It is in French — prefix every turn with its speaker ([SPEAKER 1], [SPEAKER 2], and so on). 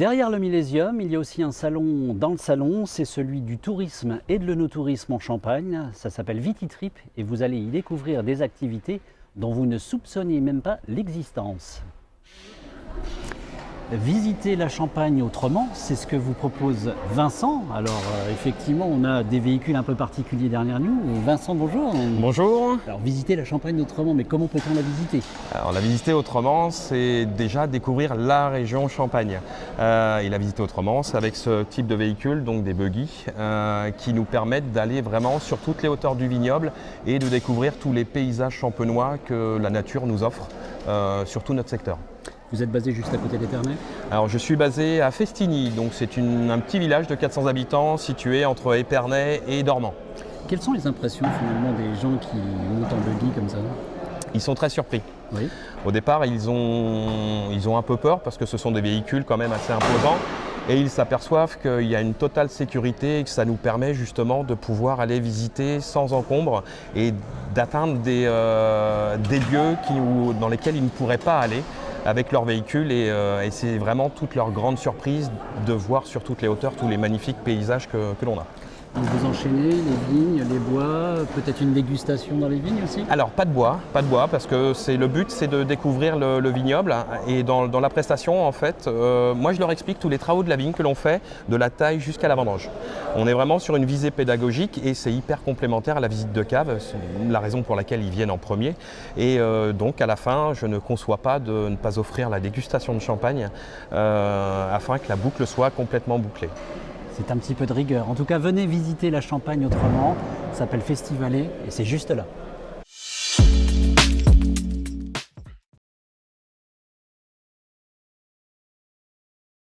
[SPEAKER 1] Derrière le Millésium, il y a aussi un salon dans le salon, c'est celui du tourisme et de l'œnotourisme en Champagne. Ça s'appelle Vititrip et vous allez y découvrir des activités dont vous ne soupçonniez même pas l'existence. Visiter la Champagne autrement, c'est ce que vous propose Vincent. Alors effectivement, on a des véhicules un peu particuliers derrière nous. Vincent, bonjour.
[SPEAKER 2] Bonjour.
[SPEAKER 1] Alors visiter la Champagne autrement, mais comment peut-on la visiter?
[SPEAKER 2] Alors la visiter autrement, c'est déjà découvrir la région Champagne. Et la visiter autrement, c'est avec ce type de véhicule, donc des buggy, qui nous permettent d'aller vraiment sur toutes les hauteurs du vignoble et de découvrir tous les paysages champenois que la nature nous offre sur tout notre secteur.
[SPEAKER 1] Vous êtes basé juste à côté d'Épernay?
[SPEAKER 2] Alors je suis basé à Festigny, donc c'est un petit village de 400 habitants situé entre Épernay et Dormans.
[SPEAKER 1] Quelles sont les impressions finalement des gens qui montent en buggy comme ça?
[SPEAKER 2] Ils sont très surpris.
[SPEAKER 1] Oui.
[SPEAKER 2] Au départ, ils ont un peu peur parce que ce sont des véhicules quand même assez imposants et ils s'aperçoivent qu'il y a une totale sécurité et que ça nous permet justement de pouvoir aller visiter sans encombre et d'atteindre des lieux dans lesquels ils ne pourraient pas aller avec leur véhicule et c'est vraiment toute leur grande surprise de voir sur toutes les hauteurs tous les magnifiques paysages que l'on a.
[SPEAKER 1] Donc vous enchaînez les vignes, les bois, peut-être une dégustation dans les vignes aussi?
[SPEAKER 2] Alors pas de bois parce que le but c'est de découvrir le vignoble et dans la prestation en fait, moi je leur explique tous les travaux de la vigne que l'on fait, de la taille jusqu'à la vendange. On est vraiment sur une visée pédagogique et c'est hyper complémentaire à la visite de cave, c'est la raison pour laquelle ils viennent en premier et donc à la fin je ne conçois pas de ne pas offrir la dégustation de champagne afin que la boucle soit complètement bouclée.
[SPEAKER 1] C'est un petit peu de rigueur. En tout cas, venez visiter la Champagne autrement. Ça s'appelle Festivalet et c'est juste là.